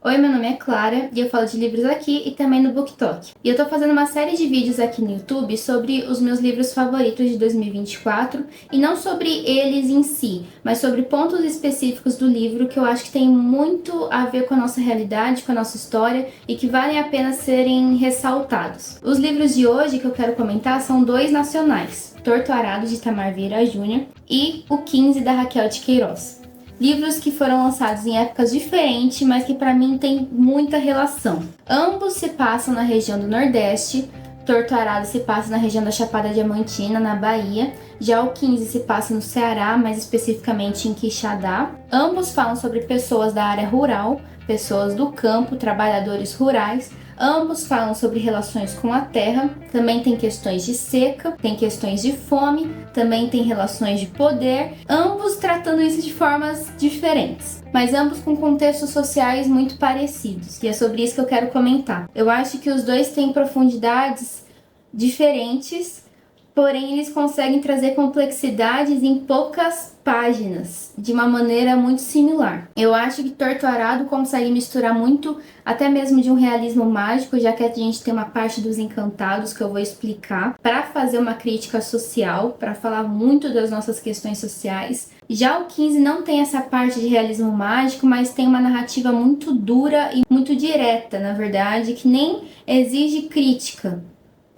Oi, meu nome é Clara e eu falo de livros aqui e também no BookTok. E eu tô fazendo uma série de vídeos aqui no YouTube sobre os meus livros favoritos de 2024 e não sobre eles em si, mas sobre pontos específicos do livro que eu acho que tem muito a ver com a nossa realidade, com a nossa história e que valem a pena serem ressaltados. Os livros de hoje que eu quero comentar são dois nacionais, Torto Arado, de Itamar Vieira Júnior e O 15, da Raquel de Queiroz. Livros que foram lançados em épocas diferentes, mas que para mim tem muita relação. Ambos se passam na região do Nordeste. Torto Arado se passa na região da Chapada Diamantina, na Bahia. Já o 15 se passa no Ceará, mais especificamente em Quixadá. Ambos falam sobre pessoas da área rural, pessoas do campo, trabalhadores rurais. Ambos falam sobre relações com a terra, também tem questões de seca, tem questões de fome, também tem relações de poder, ambos tratando isso de formas diferentes, mas ambos com contextos sociais muito parecidos, e é sobre isso que eu quero comentar. Eu acho que os dois têm profundidades diferentes, porém eles conseguem trazer complexidades em poucas páginas, de uma maneira muito similar. Eu acho que Torto Arado consegue misturar muito, até mesmo de um realismo mágico, já que a gente tem uma parte dos encantados que eu vou explicar, para fazer uma crítica social, para falar muito das nossas questões sociais. Já o 15 não tem essa parte de realismo mágico, mas tem uma narrativa muito dura e muito direta, na verdade, que nem exige crítica.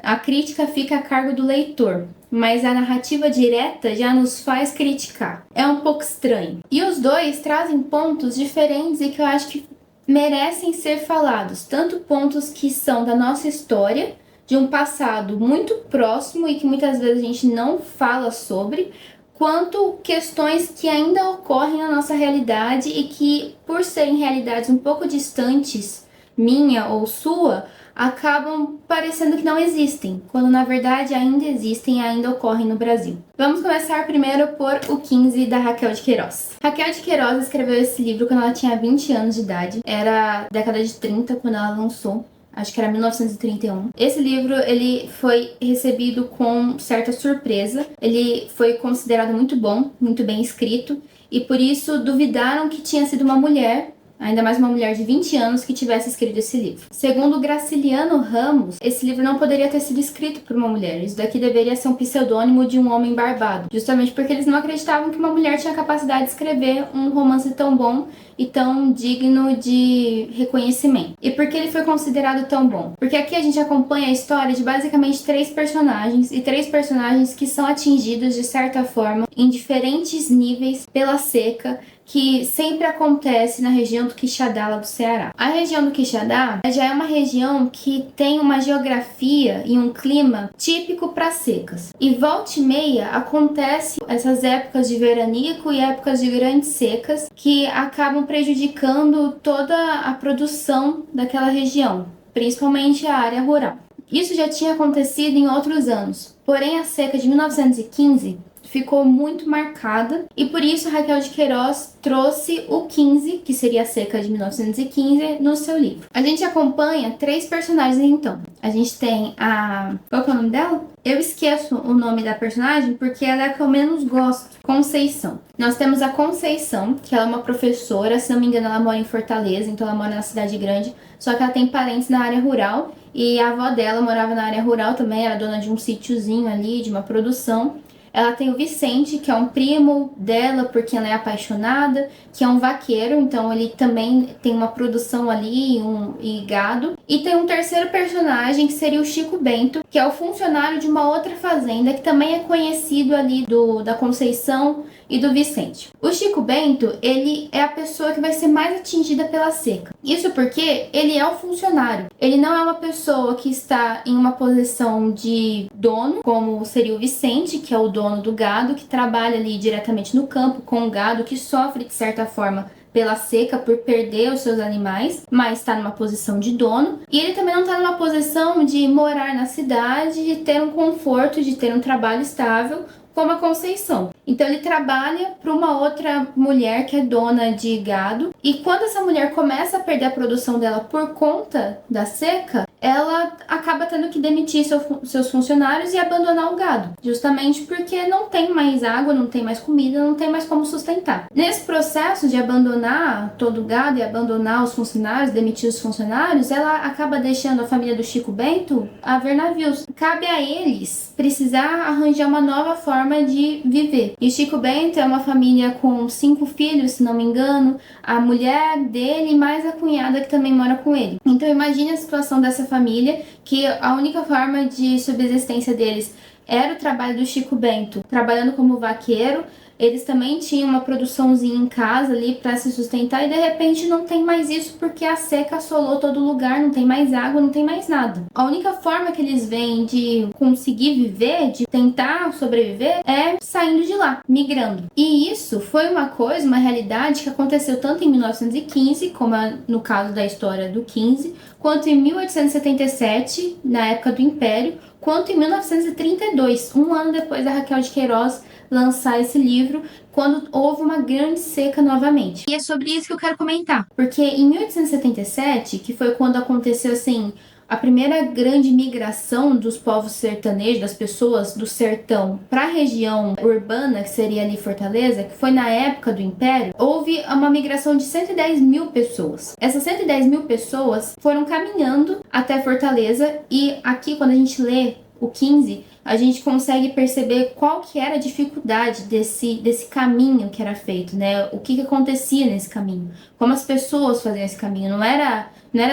A crítica fica a cargo do leitor, mas a narrativa direta já nos faz criticar. É um pouco estranho. E os dois trazem pontos diferentes e que eu acho que merecem ser falados. Tanto pontos que são da nossa história, de um passado muito próximo e que muitas vezes a gente não fala sobre, quanto questões que ainda ocorrem na nossa realidade e que, por serem realidades um pouco distantes, minha ou sua, acabam parecendo que não existem, quando na verdade ainda existem e ainda ocorrem no Brasil. Vamos começar primeiro por O 15, da Raquel de Queiroz. Raquel de Queiroz escreveu esse livro quando ela tinha 20 anos de idade, era década de 30 quando ela lançou. Acho que era 1931. Esse livro, ele foi recebido com certa surpresa. Ele foi considerado muito bom, muito bem escrito, e por isso duvidaram que tinha sido uma mulher, ainda mais uma mulher de 20 anos, que tivesse escrito esse livro. Segundo Graciliano Ramos, esse livro não poderia ter sido escrito por uma mulher. Isso daqui deveria ser um pseudônimo de um homem barbado. Justamente porque eles não acreditavam que uma mulher tinha capacidade de escrever um romance tão bom e tão digno de reconhecimento. E por que ele foi considerado tão bom? Porque aqui a gente acompanha a história de basicamente três personagens, e três personagens que são atingidos de certa forma em diferentes níveis pela seca, que sempre acontece na região do Quixadá, lá do Ceará. A região do Quixadá já é uma região que tem uma geografia e um clima típico para secas. E volta e meia acontece essas épocas de veranico e épocas de grandes secas que acabam prejudicando toda a produção daquela região, principalmente a área rural. Isso já tinha acontecido em outros anos, porém a seca de 1915 ficou muito marcada, e por isso Raquel de Queiroz trouxe o 15, que seria a seca de 1915, no seu livro. A gente acompanha três personagens então. A gente tem a... Qual que é o nome dela? Eu esqueço o nome da personagem porque ela é a que eu menos gosto. Conceição. Nós temos a Conceição, que ela é uma professora, se não me engano ela mora em Fortaleza, então ela mora na cidade grande, só que ela tem parentes na área rural, e a avó dela morava na área rural também, era dona de um sítiozinho ali, de uma produção. Ela tem o Vicente, que é um primo dela, porque ela é apaixonada, que é um vaqueiro, então ele também tem uma produção ali e gado. E tem um terceiro personagem, que seria o Chico Bento, que é o funcionário de uma outra fazenda, que também é conhecido ali da Conceição e do Vicente. O Chico Bento, ele é a pessoa que vai ser mais atingida pela seca. Isso porque ele é um funcionário. Ele não é uma pessoa que está em uma posição de dono, como seria o Vicente, que é o dono do gado, que trabalha ali diretamente no campo com o gado, que sofre de certa forma pela seca, por perder os seus animais, mas está numa posição de dono. E ele também não está numa posição de morar na cidade, de ter um conforto, de ter um trabalho estável, como a Conceição. Então ele trabalha para uma outra mulher que é dona de gado, e quando essa mulher começa a perder a produção dela por conta da seca, ela acaba tendo que demitir seus funcionários e abandonar o gado, justamente porque não tem mais água, não tem mais comida, não tem mais como sustentar. Nesse processo de abandonar todo o gado e abandonar os funcionários, demitir os funcionários, ela acaba deixando a família do Chico Bento a ver navios. Cabe a eles precisar arranjar uma nova forma de viver. E Chico Bento é uma família com 5 filhos, se não me engano, a mulher dele mais a cunhada que também mora com ele. Então imagine a situação dessa família, que a única forma de subsistência deles era o trabalho do Chico Bento, trabalhando como vaqueiro. Eles também tinham uma produçãozinha em casa ali para se sustentar, e de repente não tem mais isso porque a seca assolou todo lugar, não tem mais água, não tem mais nada. A única forma que eles veem de conseguir viver, de tentar sobreviver, é saindo de lá, migrando. E isso foi uma coisa, uma realidade que aconteceu tanto em 1915, como no caso da história do 15, quanto em 1877, na época do Império, quanto em 1932, um ano depois da Raquel de Queiroz lançar esse livro, quando houve uma grande seca novamente. E é sobre isso que eu quero comentar, porque em 1877, que foi quando aconteceu assim a primeira grande migração dos povos sertanejos, das pessoas do sertão para a região urbana, que seria ali Fortaleza, que foi na época do Império, houve uma migração de 110 mil pessoas. Essas 110 mil pessoas foram caminhando até Fortaleza, e aqui quando a gente lê o 15, a gente consegue perceber qual que era a dificuldade desse caminho que era feito, né? O que acontecia nesse caminho, como as pessoas faziam esse caminho. Não era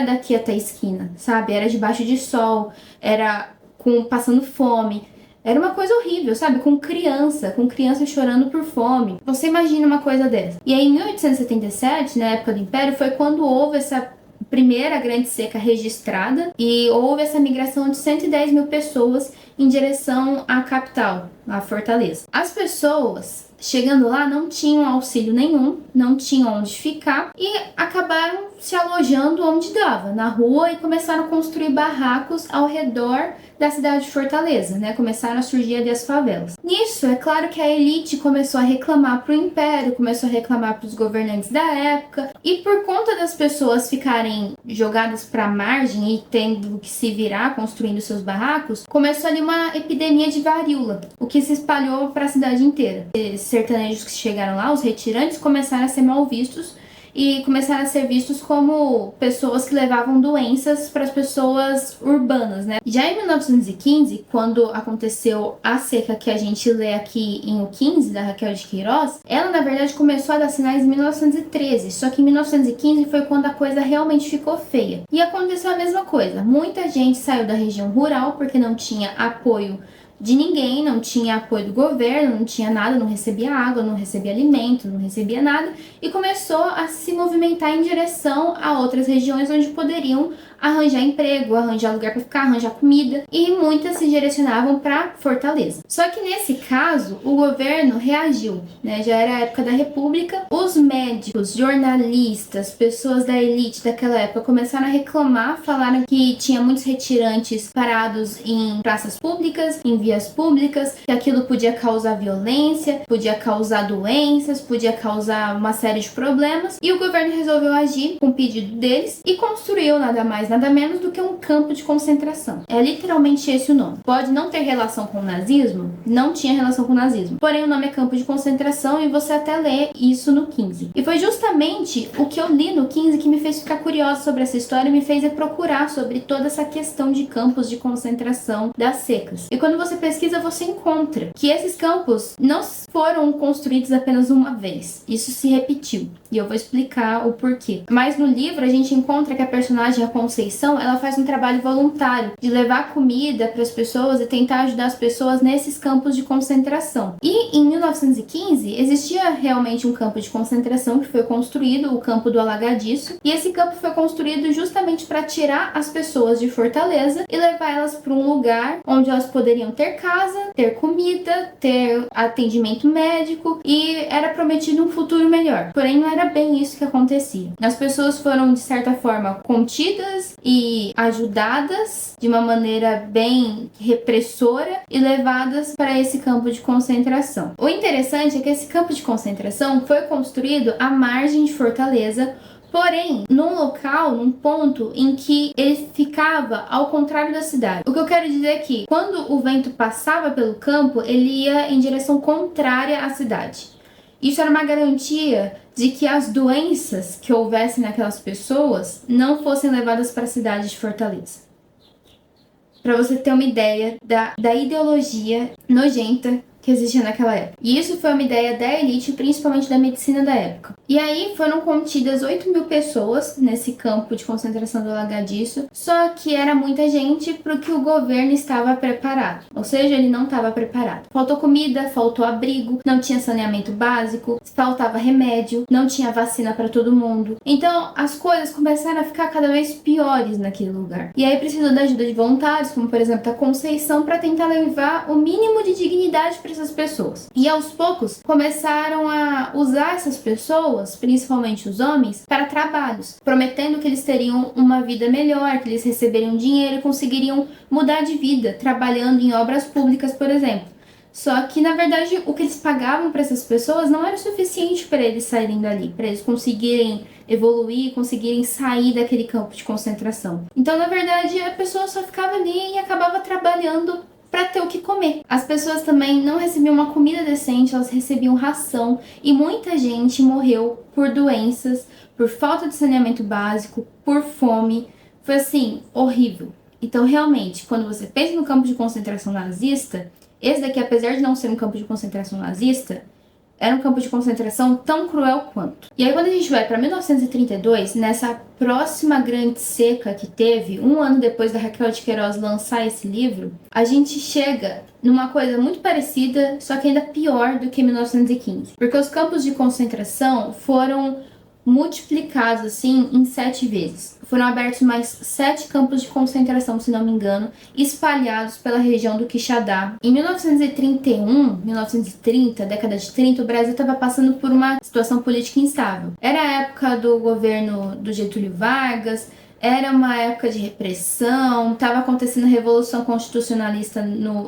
daqui até a esquina, sabe? Era debaixo de sol, era passando fome. Era uma coisa horrível, sabe? Com criança chorando por fome. Você imagina uma coisa dessa. E aí, em 1877, na época do Império, foi quando houve essa primeira grande seca registrada, e houve essa migração de 110 mil pessoas em direção à capital, a Fortaleza. As pessoas chegando lá não tinham auxílio nenhum, não tinham onde ficar, e acabaram se alojando onde dava, na rua, e começaram a construir barracos ao redor da cidade de Fortaleza, né? Começaram a surgir ali as favelas. Nisso, é claro que a elite começou a reclamar para o Império, começou a reclamar para os governantes da época, e por conta das pessoas ficarem jogadas para a margem e tendo que se virar construindo seus barracos, começou ali uma epidemia de varíola, o que se espalhou para a cidade inteira. Os sertanejos que chegaram lá, os retirantes, começaram a ser mal vistos e começaram a ser vistos como pessoas que levavam doenças para as pessoas urbanas, né? Já em 1915, quando aconteceu a seca que a gente lê aqui em O 15, da Raquel de Queiroz, ela na verdade começou a dar sinais em 1913, só que em 1915 foi quando a coisa realmente ficou feia. E aconteceu a mesma coisa, muita gente saiu da região rural porque não tinha apoio de ninguém, não tinha apoio do governo, não tinha nada, não recebia água, não recebia alimento, não recebia nada, e começou a se movimentar em direção a outras regiões onde poderiam arranjar emprego, arranjar lugar para ficar, arranjar comida, e muitas se direcionavam para Fortaleza. Só que nesse caso, o governo reagiu, né? Já era a época da República, os médicos, jornalistas, pessoas da elite daquela época começaram a reclamar, falaram que tinha muitos retirantes parados em praças públicas, em vias públicas, que aquilo podia causar violência, podia causar doenças, podia causar uma série de problemas, e o governo resolveu agir com o pedido deles e construiu nada mais, nada menos do que um campo de concentração. É literalmente esse o nome. Pode não ter relação com o nazismo? Não tinha relação com o nazismo. Porém, o nome é campo de concentração, e você até lê isso no 15. E foi justamente o que eu li no 15 que me fez ficar curiosa sobre essa história e me fez procurar sobre toda essa questão de campos de concentração das secas. E quando você pesquisa, você encontra que esses campos não foram construídos apenas uma vez. Isso se repetiu. E eu vou explicar o porquê. Mas no livro a gente encontra que a personagem, a Conceição, ela faz um trabalho voluntário de levar comida para as pessoas e tentar ajudar as pessoas nesses campos de concentração. E em 1915 existia realmente um campo de concentração que foi construído, o campo do Alagadiço, e esse campo foi construído justamente para tirar as pessoas de Fortaleza e levar elas para um lugar onde elas poderiam ter ter casa, ter comida, ter atendimento médico e era prometido um futuro melhor. Porém, não era bem isso que acontecia. As pessoas foram, de certa forma, contidas e ajudadas de uma maneira bem repressora e levadas para esse campo de concentração. O interessante é que esse campo de concentração foi construído à margem de Fortaleza, porém, num local, num ponto em que ele ficava ao contrário da cidade. O que eu quero dizer é que, quando o vento passava pelo campo, ele ia em direção contrária à cidade. Isso era uma garantia de que as doenças que houvessem naquelas pessoas não fossem levadas para a cidade de Fortaleza. Para você ter uma ideia da ideologia nojenta que existia naquela época. E isso foi uma ideia da elite, principalmente da medicina da época. E aí foram contidas 8.000 pessoas nesse campo de concentração do Alagadiço, só que era muita gente para o que o governo estava preparado. Ou seja, ele não estava preparado. Faltou comida, faltou abrigo, não tinha saneamento básico, faltava remédio, não tinha vacina para todo mundo. Então as coisas começaram a ficar cada vez piores naquele lugar. E aí precisou da ajuda de voluntários, como por exemplo a Conceição, para tentar levar o mínimo de dignidade para essas pessoas. E aos poucos começaram a usar essas pessoas, principalmente os homens, para trabalhos, prometendo que eles teriam uma vida melhor, que eles receberiam dinheiro e conseguiriam mudar de vida, trabalhando em obras públicas, por exemplo. Só que, na verdade, o que eles pagavam para essas pessoas não era suficiente para eles saírem dali, para eles conseguirem evoluir, conseguirem sair daquele campo de concentração. Então, na verdade, a pessoa só ficava ali e acabava trabalhando para ter o que comer. As pessoas também não recebiam uma comida decente, elas recebiam ração e muita gente morreu por doenças, por falta de saneamento básico, por fome. Foi assim, horrível. Então, realmente, quando você pensa no campo de concentração nazista, esse daqui, apesar de não ser um campo de concentração nazista, era um campo de concentração tão cruel quanto. E aí, quando a gente vai para 1932, nessa próxima grande seca que teve, um ano depois da Raquel de Queiroz lançar esse livro, a gente chega numa coisa muito parecida, só que ainda pior do que 1915. Porque os campos de concentração foram multiplicados assim em 7 vezes. Foram abertos mais 7 campos de concentração, se não me engano, espalhados pela região do Quixadá. Em 1931, 1930, década de 30, o Brasil estava passando por uma situação política instável. Era a época do governo do Getúlio Vargas, era uma época de repressão, estava acontecendo a Revolução Constitucionalista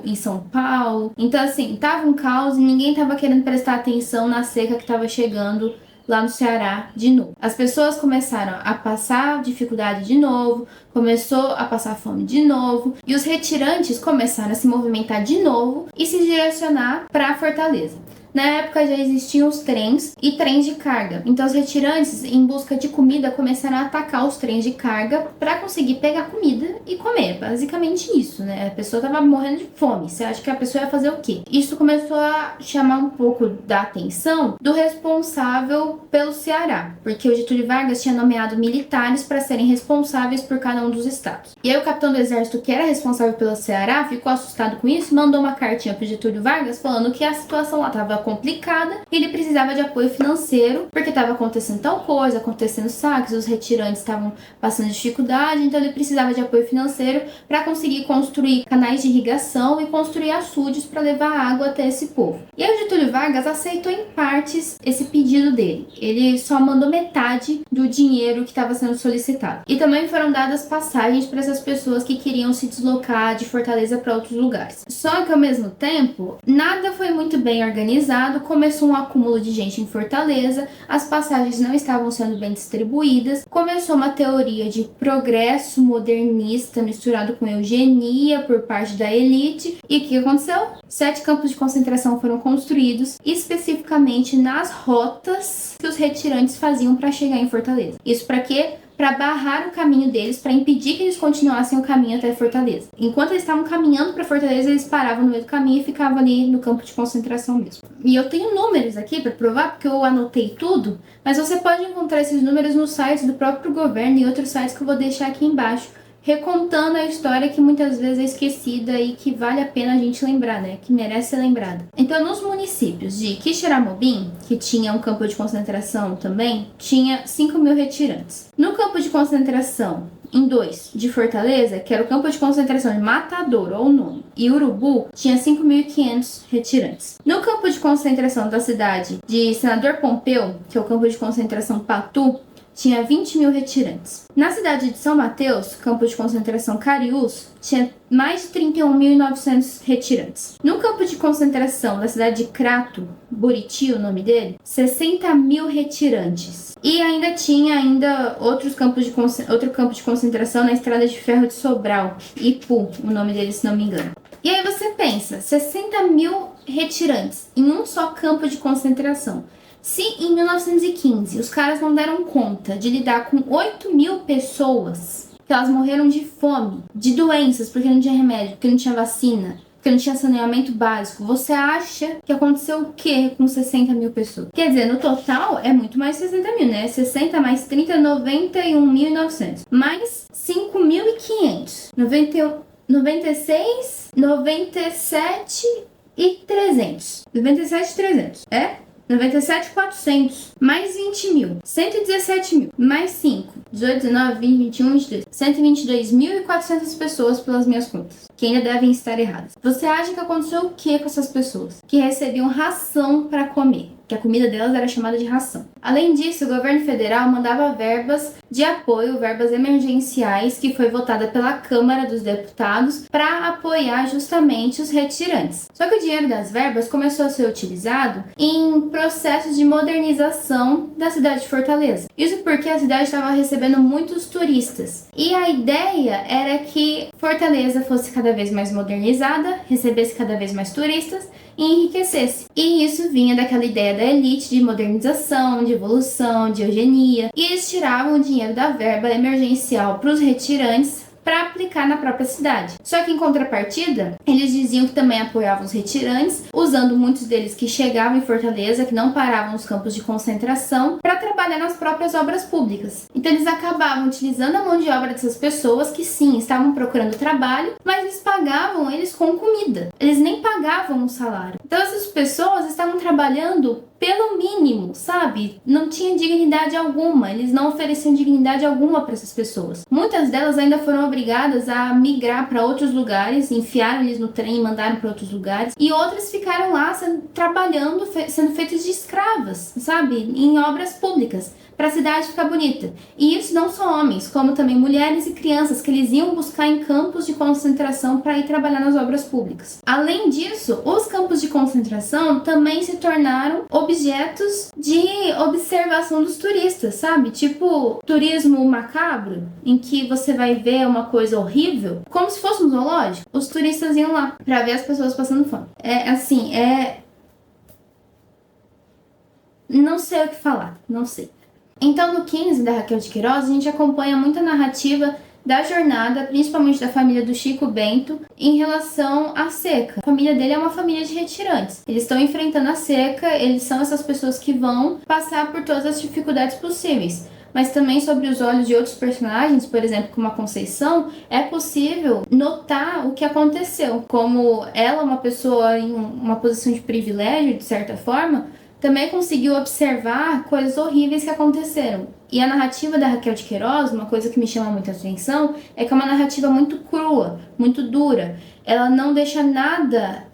em São Paulo. Então, assim, tava um caos e ninguém estava querendo prestar atenção na seca que estava chegando lá no Ceará de novo. As pessoas começaram a passar dificuldade de novo, começou a passar fome de novo, e os retirantes começaram a se movimentar de novo e se direcionar para Fortaleza. Na época já existiam os trens e trens de carga. Então os retirantes, em busca de comida, começaram a atacar os trens de carga para conseguir pegar comida e comer. Basicamente isso, né? A pessoa tava morrendo de fome. Você acha que a pessoa ia fazer o quê? Isso começou a chamar um pouco da atenção do responsável pelo Ceará, porque o Getúlio Vargas tinha nomeado militares para serem responsáveis por cada um dos estados. E aí o capitão do exército, que era responsável pelo Ceará, ficou assustado com isso e mandou uma cartinha pro Getúlio Vargas falando que a situação lá tava complicada e ele precisava de apoio financeiro porque estava acontecendo tal coisa, acontecendo saques, os retirantes estavam passando dificuldade, então ele precisava de apoio financeiro para conseguir construir canais de irrigação e construir açudes para levar água até esse povo. E aí o Getúlio Vargas aceitou em partes esse pedido dele. Ele só mandou metade do dinheiro que estava sendo solicitado. E também foram dadas passagens para essas pessoas que queriam se deslocar de Fortaleza para outros lugares. Só que ao mesmo tempo, nada foi muito bem organizado. Começou um acúmulo de gente em Fortaleza, as passagens não estavam sendo bem distribuídas, começou uma teoria de progresso modernista misturado com eugenia por parte da elite. E o que aconteceu? 7 campos de concentração foram construídos, especificamente nas rotas que os retirantes faziam para chegar em Fortaleza. Isso para quê? Para barrar o caminho deles, para impedir que eles continuassem o caminho até Fortaleza. Enquanto eles estavam caminhando para Fortaleza, eles paravam no meio do caminho e ficavam ali no campo de concentração mesmo. E eu tenho números aqui para provar, porque eu anotei tudo, mas você pode encontrar esses números nos sites do próprio governo e outros sites que eu vou deixar aqui embaixo recontando a história que muitas vezes é esquecida e que vale a pena a gente lembrar, né? Que merece ser lembrada. Então, nos municípios de Quixeramobim, que tinha um campo de concentração também, tinha 5.000 retirantes. No campo de concentração em 2 de Fortaleza, que era o campo de concentração de Matadouro, ou Nono, e Urubu, tinha 5.500 retirantes. No campo de concentração da cidade de Senador Pompeu, que é o campo de concentração Patu, tinha 20.000 retirantes. Na cidade de São Mateus, campo de concentração Cariús, tinha mais de 31.900 retirantes. No campo de concentração da cidade de Crato, Buriti, o nome dele, 60.000 retirantes. E ainda tinha outro campo de concentração na estrada de ferro de Sobral, Ipu, o nome dele, se não me engano. E aí você pensa, 60.000 retirantes em um só campo de concentração. Se em 1915 os caras não deram conta de lidar com 8.000 pessoas, que elas morreram de fome, de doenças, porque não tinha remédio, porque não tinha vacina, porque não tinha saneamento básico, você acha que aconteceu o quê com 60.000 pessoas? Quer dizer, no total é muito mais 60.000, né? 60 mais 30, 91.900. Mais 5.500. 96, 97 e 300. 97.300. É? 97.400, mais 20.000, 117.000, mais 5, 18, 19, 20, 21, 22, 122.400 pessoas pelas minhas contas, que ainda devem estar erradas. Você acha que aconteceu o que com essas pessoas? Que recebiam ração para comer, que a comida delas era chamada de ração. Além disso, o governo federal mandava verbas de apoio, verbas emergenciais, que foi votada pela Câmara dos Deputados para apoiar justamente os retirantes. Só que o dinheiro das verbas começou a ser utilizado em processos de modernização da cidade de Fortaleza. Isso porque a cidade estava recebendo muitos turistas. E a ideia era que Fortaleza fosse cada vez mais modernizada, recebesse cada vez mais turistas e enriquecesse. E isso vinha daquela ideia da elite de modernização, de evolução, de eugenia. E eles tiravam o dinheiro da verba emergencial para os retirantes para aplicar na própria cidade. Só que em contrapartida, eles diziam que também apoiavam os retirantes, usando muitos deles que chegavam em Fortaleza, que não paravam nos campos de concentração, para trabalhar nas próprias obras públicas. Então eles acabavam utilizando a mão de obra dessas pessoas que sim, estavam procurando trabalho, mas eles pagavam eles com comida. Eles nem pagavam um salário. Então essas pessoas estavam trabalhando pelo mínimo, sabe? Não tinha dignidade alguma, eles não ofereciam dignidade alguma para essas pessoas. Muitas delas ainda foram obrigadas a migrar para outros lugares, enfiaram eles no trem e mandaram para outros lugares, e outras ficaram lá trabalhando, sendo feitas de escravas, sabe? Em obras públicas, para a cidade ficar bonita. E isso não só homens, como também mulheres e crianças que eles iam buscar em campos de concentração para ir trabalhar nas obras públicas. Além disso, os campos de concentração também se tornaram objetos de observação dos turistas, sabe? Tipo turismo macabro, em que você vai ver uma coisa horrível, como se fosse um zoológico. Os turistas iam lá para ver as pessoas passando fome. Não sei o que falar, não sei. Então, no 15 da Raquel de Queiroz, a gente acompanha muita narrativa da jornada, principalmente da família do Chico Bento, em relação à seca. A família dele é uma família de retirantes. Eles estão enfrentando a seca, eles são essas pessoas que vão passar por todas as dificuldades possíveis. Mas também sobre os olhos de outros personagens, por exemplo, como a Conceição, é possível notar o que aconteceu. Como ela, uma pessoa em uma posição de privilégio, de certa forma, também conseguiu observar coisas horríveis que aconteceram. E a narrativa da Raquel de Queiroz, uma coisa que me chama muita atenção, é que é uma narrativa muito crua, muito dura. Ela não deixa nada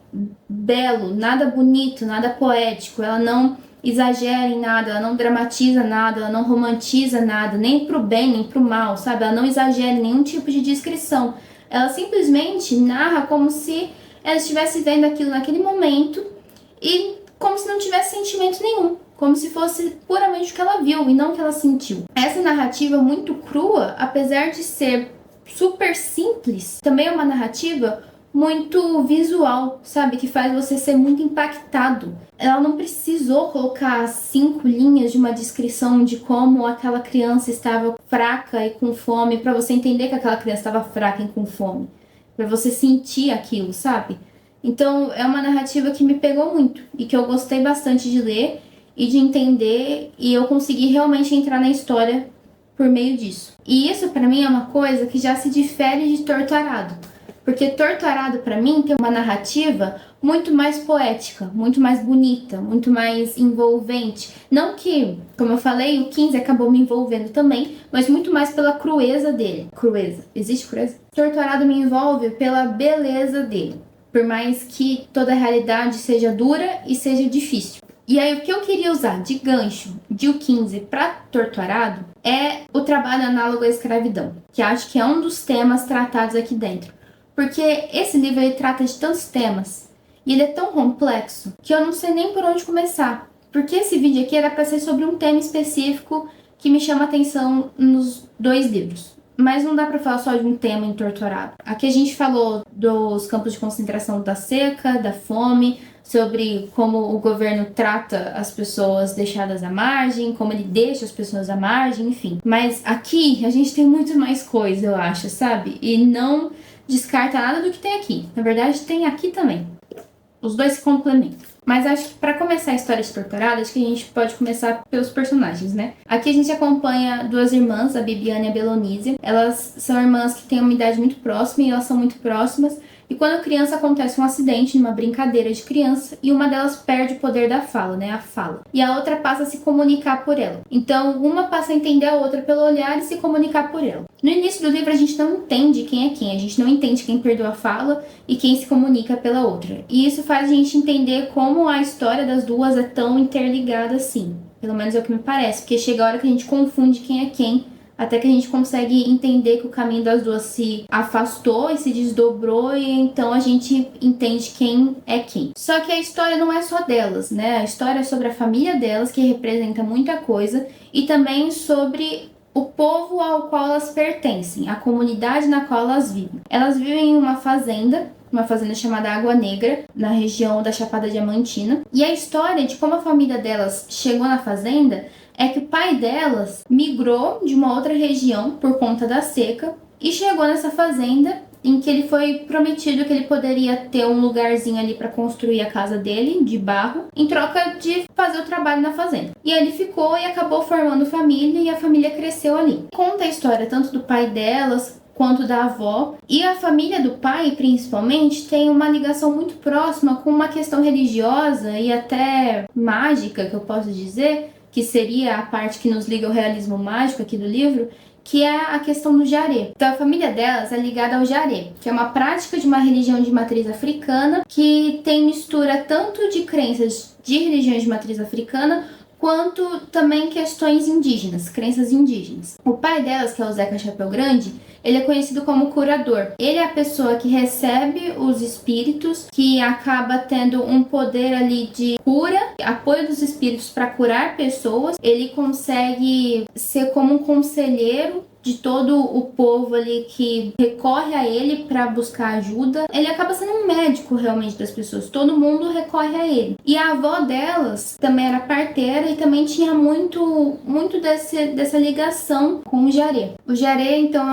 belo, nada bonito, nada poético. Ela não exagera em nada, ela não dramatiza nada, ela não romantiza nada, nem pro bem, nem pro mal, sabe? Ela não exagera em nenhum tipo de descrição. Ela simplesmente narra como se ela estivesse vendo aquilo naquele momento e como se não tivesse sentimento nenhum, como se fosse puramente o que ela viu e não o que ela sentiu. Essa narrativa muito crua, apesar de ser super simples, também é uma narrativa muito visual, sabe? Que faz você ser muito impactado. Ela não precisou colocar 5 linhas de uma descrição de como aquela criança estava fraca e com fome para você entender que aquela criança estava fraca e com fome, para você sentir aquilo, sabe? Então, é uma narrativa que me pegou muito e que eu gostei bastante de ler e de entender, e eu consegui realmente entrar na história por meio disso. E isso para mim é uma coisa que já se difere de Torto Arado. Porque Torto Arado para mim tem uma narrativa muito mais poética, muito mais bonita, muito mais envolvente. Não que, como eu falei, o 15 acabou me envolvendo também, mas muito mais pela crueza dele. Crueza. Existe crueza? Torto Arado me envolve pela beleza dele. Por mais que toda a realidade seja dura e seja difícil. E aí o que eu queria usar de gancho de o 15 para Torto Arado é o trabalho análogo à escravidão, que acho que é um dos temas tratados aqui dentro. Porque esse livro ele trata de tantos temas e ele é tão complexo que eu não sei nem por onde começar. Porque esse vídeo aqui era para ser sobre um tema específico que me chama a atenção nos 2 livros. Mas não dá para falar só de um tema em Torto Arado. Aqui a gente falou dos campos de concentração da seca, da fome, sobre como o governo trata as pessoas deixadas à margem, como ele deixa as pessoas à margem, enfim. Mas aqui a gente tem muito mais coisa, eu acho, sabe? E não descarta nada do que tem aqui. Na verdade, tem aqui também. Os 2 se complementam. Mas acho que para começar a história de Torto Arado, acho que a gente pode começar pelos personagens, né? Aqui a gente acompanha 2 irmãs, a Bibiana e a Belonísia. Elas são irmãs que têm uma idade muito próxima e elas são muito próximas. E quando criança acontece um acidente numa brincadeira de criança e uma delas perde o poder da fala, né? A fala. E a outra passa a se comunicar por ela. Então, uma passa a entender a outra pelo olhar e se comunicar por ela. No início do livro a gente não entende quem é quem. A gente não entende quem perdeu a fala e quem se comunica pela outra. E isso faz a gente entender como a história das duas é tão interligada assim. Pelo menos é o que me parece. Porque chega a hora que a gente confunde quem é quem. Até que a gente consegue entender que o caminho das duas se afastou e se desdobrou e então a gente entende quem é quem. Só que a história não é só delas, né? A história é sobre a família delas, que representa muita coisa, e também sobre o povo ao qual elas pertencem, a comunidade na qual elas vivem. Elas vivem em uma fazenda chamada Água Negra, na região da Chapada Diamantina. E a história de como a família delas chegou na fazenda é que o pai delas migrou de uma outra região por conta da seca e chegou nessa fazenda em que ele foi prometido que ele poderia ter um lugarzinho ali para construir a casa dele, de barro, em troca de fazer o trabalho na fazenda. E ele ficou e acabou formando família e a família cresceu ali. Conta a história tanto do pai delas quanto da avó, e a família do pai, principalmente, tem uma ligação muito próxima com uma questão religiosa e até mágica, que eu posso dizer, que seria a parte que nos liga ao realismo mágico aqui do livro, que é a questão do jaré. Então a família delas é ligada ao jaré, que é uma prática de uma religião de matriz africana que tem mistura tanto de crenças de religiões de matriz africana quanto também questões indígenas, crenças indígenas. O pai delas, que é o Zeca Chapéu Grande, ele é conhecido como curador. Ele é a pessoa que recebe os espíritos, que acaba tendo um poder ali de cura, apoio dos espíritos para curar pessoas. Ele consegue ser como um conselheiro de todo o povo ali que recorre a ele para buscar ajuda. Ele acaba sendo um médico realmente das pessoas, todo mundo recorre a ele. E a avó delas também era parteira e também tinha muito dessa ligação com o jaré. O jaré, então,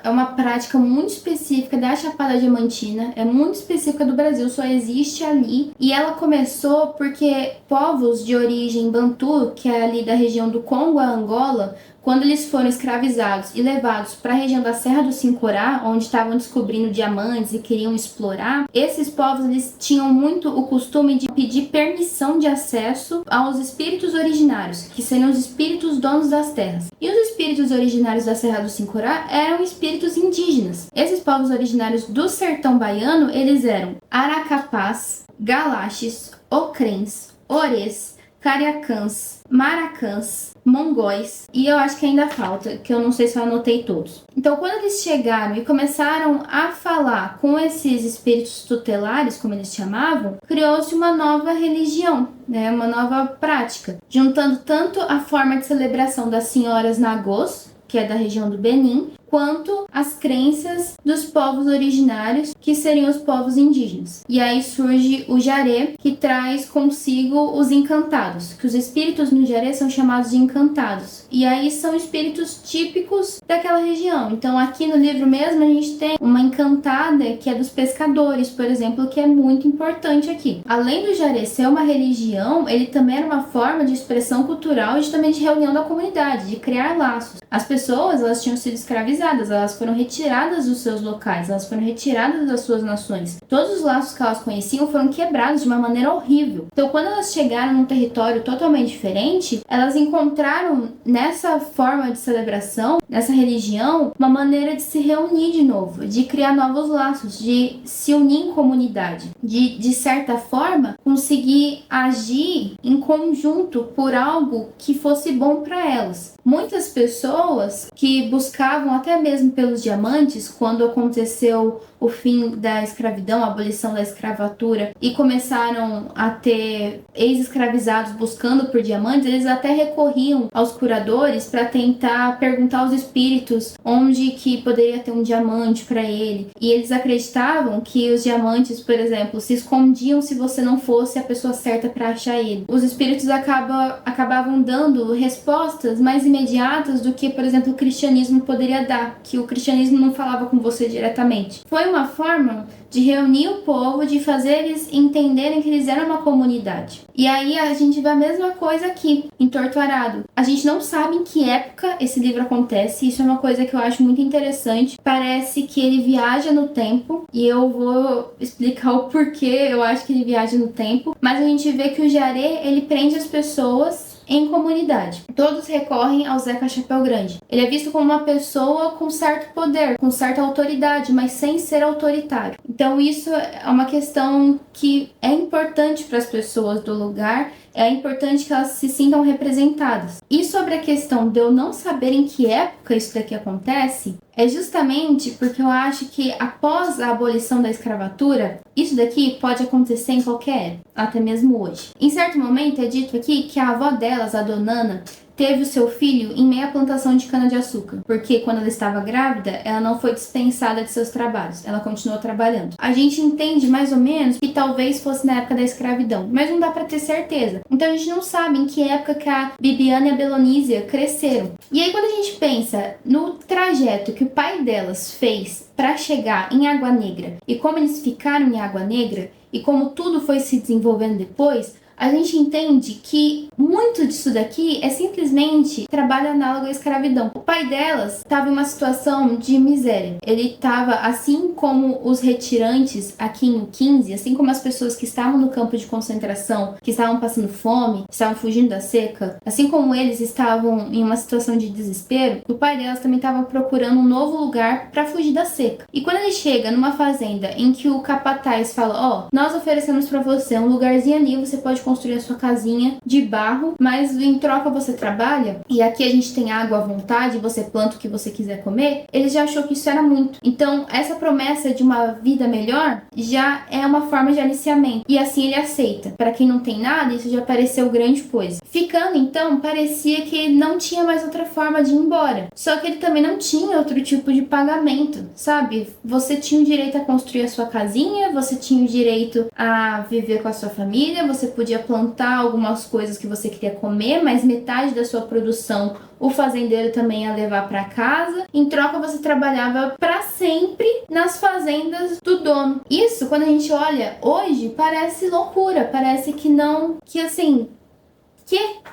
é uma prática muito específica da Chapada Diamantina, é muito específica do Brasil, só existe ali. E ela começou porque povos de origem bantu, que é ali da região do Congo a Angola, quando eles foram escravizados e levados para a região da Serra do Sincorá, onde estavam descobrindo diamantes e queriam explorar, esses povos eles tinham muito o costume de pedir permissão de acesso aos espíritos originários, que seriam os espíritos donos das terras. E os espíritos originários da Serra do Sincorá eram espíritos indígenas. Esses povos originários do sertão baiano, eles eram Aracapás, Galaches, Ocrens, Orês, Cariacãs, Maracãs, Mongóis, e eu acho que ainda falta, que eu não sei se eu anotei todos. Então, quando eles chegaram e começaram a falar com esses espíritos tutelares, como eles chamavam, criou-se uma nova religião, né, uma nova prática, juntando tanto a forma de celebração das senhoras Nagôs, que é da região do Benin, quanto as crenças dos povos originários, que seriam os povos indígenas. E aí surge o Jaré, que traz consigo os encantados, que os espíritos no Jaré são chamados de encantados. E aí são espíritos típicos daquela região. Então aqui no livro mesmo a gente tem uma encantada que é dos pescadores, por exemplo, que é muito importante aqui. Além do Jaré ser uma religião, ele também era uma forma de expressão cultural e também de reunião da comunidade, de criar laços. As pessoas, elas tinham sido escravizadas, elas foram retiradas dos seus locais, elas foram retiradas das suas nações. Todos os laços que elas conheciam foram quebrados de uma maneira horrível. Então, quando elas chegaram num território totalmente diferente, elas encontraram nessa forma de celebração, nessa religião, uma maneira de se reunir de novo, de criar novos laços, de se unir em comunidade, de certa forma, conseguir agir em conjunto por algo que fosse bom para elas. Muitas pessoas que buscavam até mesmo pelos diamantes, quando aconteceu o fim da escravidão, a abolição da escravatura, e começaram a ter ex-escravizados buscando por diamantes, eles até recorriam aos curadores para tentar perguntar aos espíritos onde que poderia ter um diamante para ele. E eles acreditavam que os diamantes, por exemplo, se escondiam se você não fosse a pessoa certa para achar ele. Os espíritos acabavam dando respostas mais imediatas do que, por exemplo, o cristianismo poderia dar, que o cristianismo não falava com você diretamente. Foi uma forma de reunir o povo, de fazer eles entenderem que eles eram uma comunidade. E aí a gente vê a mesma coisa aqui, em Torto Arado. A gente não sabe em que época esse livro acontece, isso é uma coisa que eu acho muito interessante. Parece que ele viaja no tempo, e eu vou explicar o porquê eu acho que ele viaja no tempo, mas a gente vê que o Jaré, ele prende as pessoas em comunidade. Todos recorrem ao Zeca Chapéu Grande. Ele é visto como uma pessoa com certo poder, com certa autoridade, mas sem ser autoritário. Então isso é uma questão que é importante para as pessoas do lugar, é importante que elas se sintam representadas. E sobre a questão de eu não saber em que época isso daqui acontece, é justamente porque eu acho que após a abolição da escravatura, isso daqui pode acontecer em qualquer época, até mesmo hoje. Em certo momento é dito aqui que a avó delas, a Dona Ana, teve o seu filho em meio à plantação de cana-de-açúcar, porque quando ela estava grávida, ela não foi dispensada de seus trabalhos, ela continuou trabalhando. A gente entende mais ou menos que talvez fosse na época da escravidão, mas não dá pra ter certeza. Então a gente não sabe em que época que a Bibiana e a Belonísia cresceram. E aí quando a gente pensa no trajeto que o pai delas fez para chegar em Água Negra e como eles ficaram em Água Negra e como tudo foi se desenvolvendo depois, a gente entende que muito disso daqui é simplesmente trabalho análogo à escravidão. O pai delas estava em uma situação de miséria. Ele estava, assim como os retirantes aqui em 15, assim como as pessoas que estavam no campo de concentração, que estavam passando fome, estavam fugindo da seca, assim como eles estavam em uma situação de desespero, o pai delas também estava procurando um novo lugar para fugir da seca. E quando ele chega numa fazenda em que o capataz fala, nós oferecemos para você um lugarzinho ali, você pode construir a sua casinha de barro, mas em troca você trabalha, e aqui a gente tem água à vontade, você planta o que você quiser comer, ele já achou que isso era muito. Então, essa promessa de uma vida melhor já é uma forma de aliciamento, e assim ele aceita. Para quem não tem nada, isso já pareceu grande coisa. Ficando, então, parecia que ele não tinha mais outra forma de ir embora. Só que ele também não tinha outro tipo de pagamento, sabe? Você tinha o direito a construir a sua casinha, você tinha o direito a viver com a sua família, você podia plantar algumas coisas que você queria comer, mas metade da sua produção o fazendeiro também ia levar para casa. Em troca você trabalhava para sempre nas fazendas do dono. Isso, quando a gente olha hoje, parece loucura, parece que não, que assim,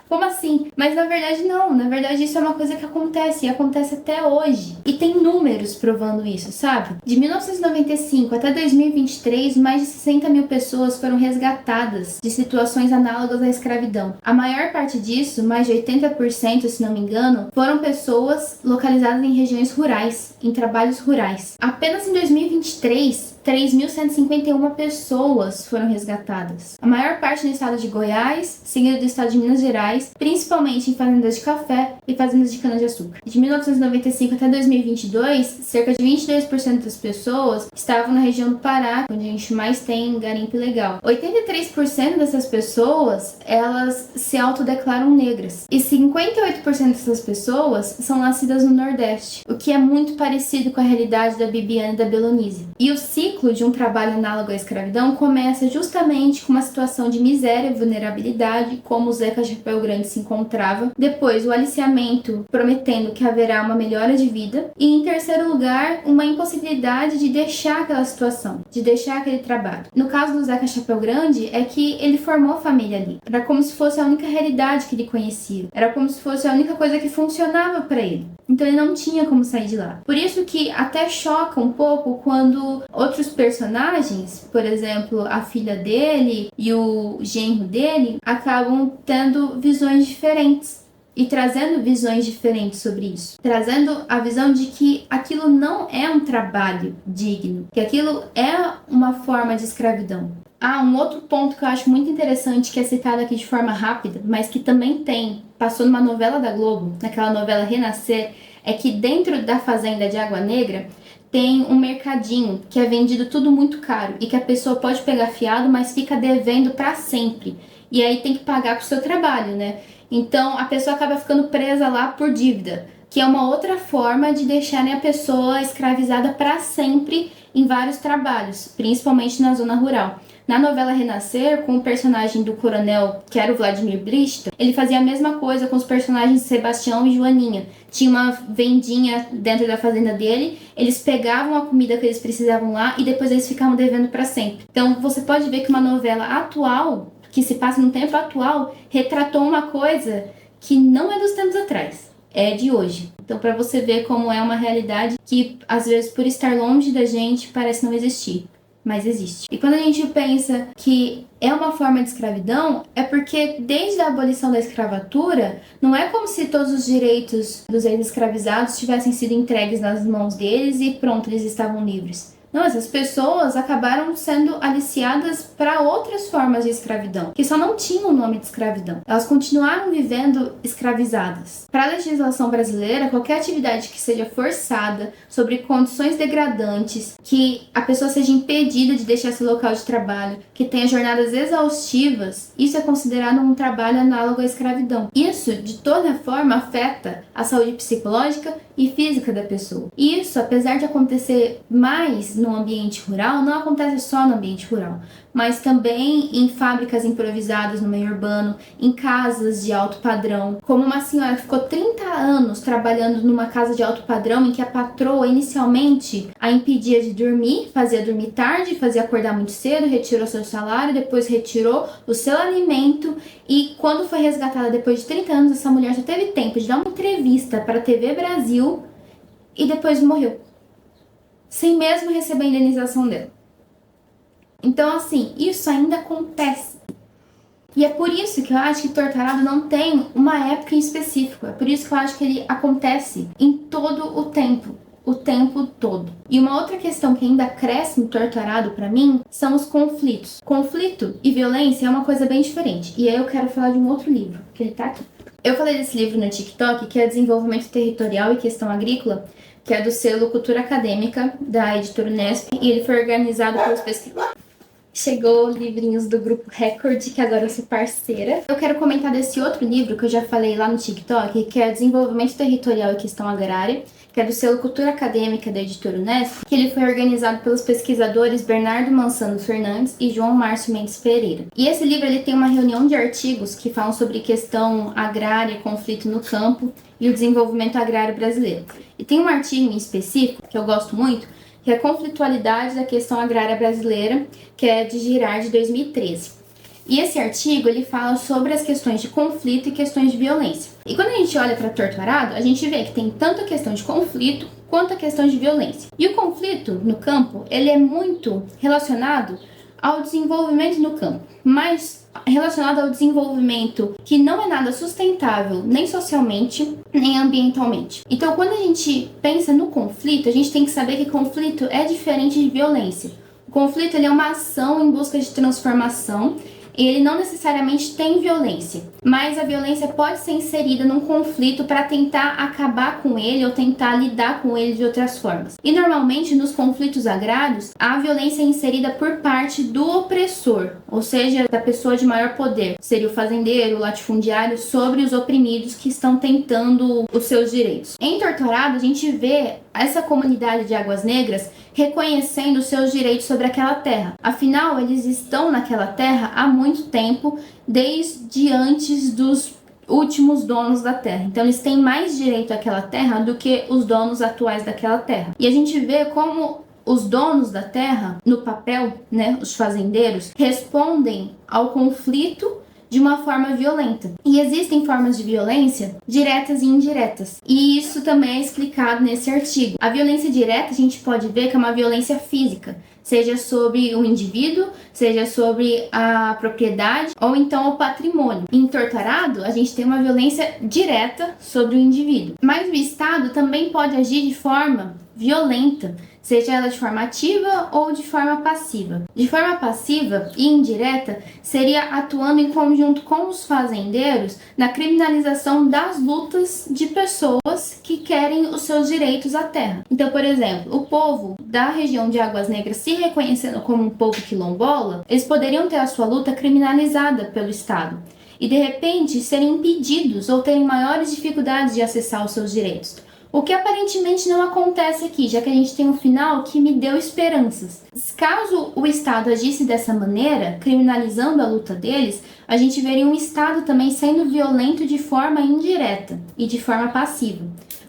como assim? Mas na verdade não, na verdade isso é uma coisa que acontece e acontece até hoje. E tem números provando isso, sabe? De 1995 até 2023, mais de 60 mil pessoas foram resgatadas de situações análogas à escravidão. A maior parte disso, mais de 80%, se não me engano, foram pessoas localizadas em regiões rurais, em trabalhos rurais. Apenas em 2023, 3.151 pessoas foram resgatadas. A maior parte no estado de Goiás, seguido do estado de Minas Gerais, principalmente em fazendas de café e fazendas de cana-de-açúcar. De 1995 até 2022, cerca de 22% das pessoas estavam na região do Pará, onde a gente mais tem garimpo ilegal. 83% dessas pessoas, elas se autodeclaram negras. E 58% dessas pessoas são nascidas no Nordeste, o que é muito parecido com a realidade da Bibiana e da Belonísia. E o ciclo de um trabalho análogo à escravidão começa justamente com uma situação de miséria e vulnerabilidade, como o Zeca Chapéu Grande se encontrava. Depois, o aliciamento, prometendo que haverá uma melhora de vida. E, em terceiro lugar, uma impossibilidade de deixar aquela situação, de deixar aquele trabalho. No caso do Zeca Chapéu Grande, é que ele formou a família ali. Era como se fosse a única realidade que ele conhecia. Era como se fosse a única coisa que funcionava para ele. Então ele não tinha como sair de lá. Por isso que até choca um pouco quando outros personagens, por exemplo, a filha dele e o genro dele, acabam tendo visões diferentes e trazendo visões diferentes sobre isso. Trazendo a visão de que aquilo não é um trabalho digno, que aquilo é uma forma de escravidão. Um outro ponto que eu acho muito interessante, que é citado aqui de forma rápida, mas que também passou numa novela da Globo, naquela novela Renascer, é que dentro da fazenda de Água Negra tem um mercadinho que é vendido tudo muito caro e que a pessoa pode pegar fiado, mas fica devendo para sempre. E aí tem que pagar com o seu trabalho, né? Então a pessoa acaba ficando presa lá por dívida, que é uma outra forma de deixarem a pessoa escravizada para sempre em vários trabalhos, principalmente na zona rural. Na novela Renascer, com o personagem do coronel, que era o Vladimir Brista, ele fazia a mesma coisa com os personagens Sebastião e Joaninha. Tinha uma vendinha dentro da fazenda dele, eles pegavam a comida que eles precisavam lá e depois eles ficavam devendo para sempre. Então você pode ver que uma novela atual, que se passa no tempo atual, retratou uma coisa que não é dos tempos atrás, é de hoje. Então para você ver como é uma realidade que às vezes por estar longe da gente parece não existir, mas existe. E quando a gente pensa que é uma forma de escravidão, é porque desde a abolição da escravatura, não é como se todos os direitos dos ex-escravizados tivessem sido entregues nas mãos deles e pronto, eles estavam livres. Não, essas pessoas acabaram sendo aliciadas para outras formas de escravidão, que só não tinham o nome de escravidão. Elas continuaram vivendo escravizadas. Para a legislação brasileira, qualquer atividade que seja forçada, sobre condições degradantes, que a pessoa seja impedida de deixar seu local de trabalho, que tenha jornadas exaustivas, isso é considerado um trabalho análogo à escravidão. Isso, de toda forma, afeta a saúde psicológica e física da pessoa. Isso, apesar de acontecer mais no ambiente rural, não acontece só no ambiente rural, mas também em fábricas improvisadas no meio urbano, em casas de alto padrão. Como uma senhora que ficou 30 anos trabalhando numa casa de alto padrão em que a patroa inicialmente a impedia de dormir, fazia dormir tarde, fazia acordar muito cedo, retirou seu salário, depois retirou o seu alimento e quando foi resgatada depois de 30 anos, essa mulher só teve tempo de dar uma entrevista para a TV Brasil e depois morreu, sem mesmo receber a indenização dela. Então, assim, isso ainda acontece. E é por isso que eu acho que Torturado não tem uma época em específico. É por isso que eu acho que ele acontece em todo o tempo todo. E uma outra questão que ainda cresce no Torturado pra mim são os conflitos. Conflito e violência é uma coisa bem diferente. E aí eu quero falar de um outro livro, que ele tá aqui. Eu falei desse livro no TikTok, que é Desenvolvimento Territorial e Questão Agrícola, que é do selo Cultura Acadêmica, da editora Unesp, e ele foi organizado pelos pesquisadores. Chegou livrinhos do Grupo Record, que agora eu sou parceira. Eu quero comentar desse outro livro que eu já falei lá no TikTok, que é Desenvolvimento Territorial e Questão Agrária, que é do selo Cultura Acadêmica da editora Unesp, que ele foi organizado pelos pesquisadores Bernardo Mansano Fernandes e João Márcio Mendes Pereira. E esse livro ele tem uma reunião de artigos que falam sobre questão agrária, conflito no campo e o desenvolvimento agrário brasileiro. E tem um artigo em específico, que eu gosto muito, que é a conflitualidade da questão agrária brasileira, que é de Girard, de 2013. E esse artigo, ele fala sobre as questões de conflito e questões de violência. E quando a gente olha para Torturado, a gente vê que tem tanto a questão de conflito quanto a questão de violência. E o conflito no campo, ele é muito relacionado ao desenvolvimento no campo, mas relacionado ao desenvolvimento que não é nada sustentável, nem socialmente, nem ambientalmente. Então, quando a gente pensa no conflito, a gente tem que saber que conflito é diferente de violência. O conflito ele é uma ação em busca de transformação. Ele não necessariamente tem violência, mas a violência pode ser inserida num conflito para tentar acabar com ele ou tentar lidar com ele de outras formas. E normalmente nos conflitos agrários, a violência é inserida por parte do opressor, ou seja, da pessoa de maior poder, seria o fazendeiro, o latifundiário, sobre os oprimidos que estão tentando os seus direitos. Em Torturado, a gente vê essa comunidade de Águas Negras reconhecendo os seus direitos sobre aquela terra. Afinal, eles estão naquela terra há muito tempo, desde antes dos últimos donos da terra. Então, eles têm mais direito àquela terra do que os donos atuais daquela terra. E a gente vê como os donos da terra, no papel, né, os fazendeiros, respondem ao conflito de uma forma violenta. E existem formas de violência diretas e indiretas. E isso também é explicado nesse artigo. A violência direta a gente pode ver que é uma violência física, seja sobre o indivíduo, seja sobre a propriedade ou então o patrimônio. Em Torturado, a gente tem uma violência direta sobre o indivíduo. Mas o Estado também pode agir de forma violenta, seja ela de forma ativa ou de forma passiva. De forma passiva e indireta seria atuando em conjunto com os fazendeiros na criminalização das lutas de pessoas que querem os seus direitos à terra. Então, por exemplo, o povo da região de Águas Negras se reconhecendo como um povo quilombola, eles poderiam ter a sua luta criminalizada pelo Estado e de repente serem impedidos ou terem maiores dificuldades de acessar os seus direitos. O que aparentemente não acontece aqui, já que a gente tem um final que me deu esperanças. Caso o Estado agisse dessa maneira, criminalizando a luta deles, a gente veria um Estado também sendo violento de forma indireta e de forma passiva.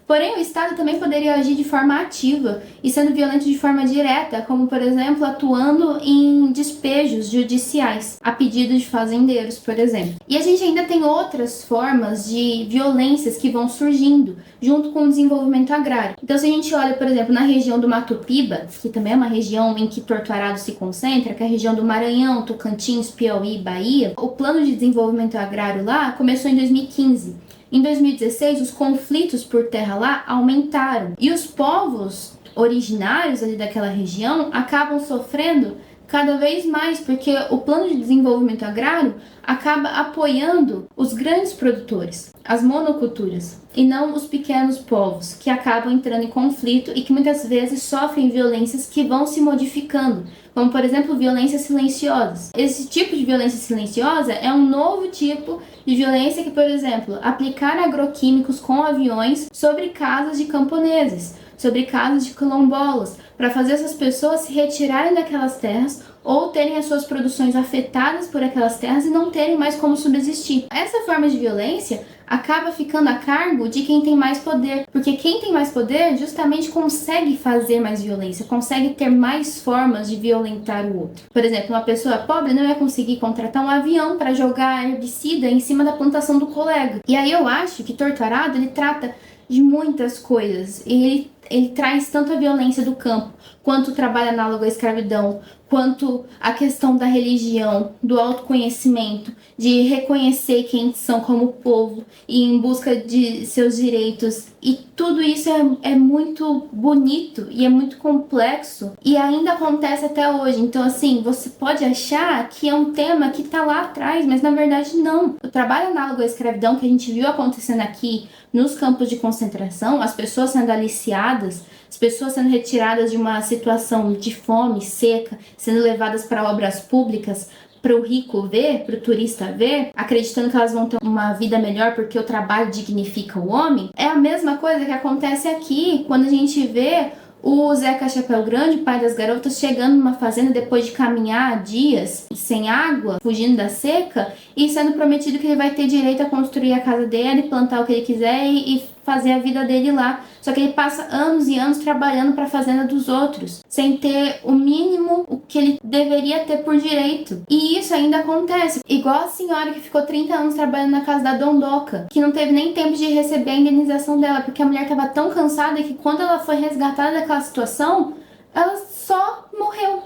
Porém, o Estado também poderia agir de forma ativa e sendo violento de forma direta, como, por exemplo, atuando em despejos judiciais, a pedido de fazendeiros, por exemplo. E a gente ainda tem outras formas de violências que vão surgindo junto com o desenvolvimento agrário. Então, se a gente olha, por exemplo, na região do Mato Piba, que também é uma região em que Torturado se concentra, que é a região do Maranhão, Tocantins, Piauí e Bahia, o plano de desenvolvimento agrário lá começou em 2015. Em 2016, os conflitos por terra lá aumentaram e os povos originários ali daquela região acabam sofrendo cada vez mais, porque o plano de desenvolvimento agrário acaba apoiando os grandes produtores, as monoculturas, e não os pequenos povos, que acabam entrando em conflito e que muitas vezes sofrem violências que vão se modificando, como por exemplo violências silenciosas. Esse tipo de violência silenciosa é um novo tipo de violência que, por exemplo, aplicar agroquímicos com aviões sobre casas de camponeses, sobre casas de quilombolas, para fazer essas pessoas se retirarem daquelas terras ou terem as suas produções afetadas por aquelas terras e não terem mais como subsistir. Essa forma de violência acaba ficando a cargo de quem tem mais poder, porque quem tem mais poder justamente consegue fazer mais violência, consegue ter mais formas de violentar o outro. Por exemplo, uma pessoa pobre não ia conseguir contratar um avião para jogar herbicida em cima da plantação do colega. E aí eu acho que Torturado ele trata de muitas coisas. Ele traz tanto a violência do campo, quanto o trabalho análogo à escravidão, quanto a questão da religião, do autoconhecimento, de reconhecer quem são como povo e em busca de seus direitos. E tudo isso é muito bonito e é muito complexo e ainda acontece até hoje. Então, assim, você pode achar que é um tema que tá lá atrás, mas na verdade não. O trabalho análogo à escravidão que a gente viu acontecendo aqui nos campos de concentração, as pessoas sendo aliciadas, as pessoas sendo retiradas de uma situação de fome, seca, sendo levadas para obras públicas, para o rico ver, para o turista ver, acreditando que elas vão ter uma vida melhor porque o trabalho dignifica o homem, é a mesma coisa que acontece aqui quando a gente vê o Zeca Chapéu Grande, pai das garotas, chegando numa fazenda depois de caminhar dias sem água, fugindo da seca, e sendo prometido que ele vai ter direito a construir a casa dele, plantar o que ele quiser e fazer a vida dele lá. Só que ele passa anos e anos trabalhando para a fazenda dos outros, sem ter o mínimo o que ele deveria ter por direito. E isso ainda acontece. Igual a senhora que ficou 30 anos trabalhando na casa da Dondoca, que não teve nem tempo de receber a indenização dela, porque a mulher estava tão cansada que quando ela foi resgatada daquela situação, ela só morreu.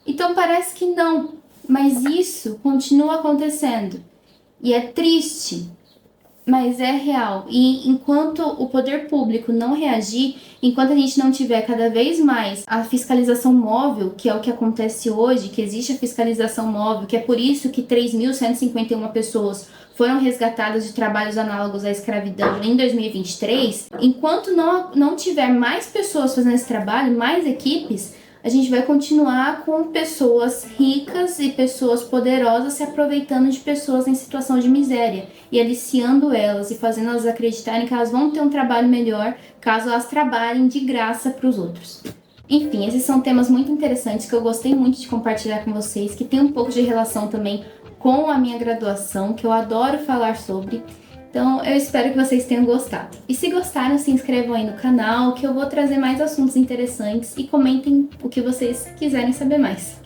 Então parece que não, mas isso continua acontecendo. E é triste. mas é real. E enquanto o poder público não reagir, enquanto a gente não tiver cada vez mais a fiscalização móvel, que é o que acontece hoje, que existe a fiscalização móvel, que é por isso que 3.151 pessoas foram resgatadas de trabalhos análogos à escravidão em 2023, enquanto não tiver mais pessoas fazendo esse trabalho, mais equipes, a gente vai continuar com pessoas ricas e pessoas poderosas se aproveitando de pessoas em situação de miséria e aliciando elas e fazendo elas acreditarem que elas vão ter um trabalho melhor caso elas trabalhem de graça para os outros. Enfim, esses são temas muito interessantes que eu gostei muito de compartilhar com vocês, que tem um pouco de relação também com a minha graduação, que eu adoro falar sobre. Então, eu espero que vocês tenham gostado. E se gostaram, se inscrevam aí no canal, que eu vou trazer mais assuntos interessantes e comentem o que vocês quiserem saber mais.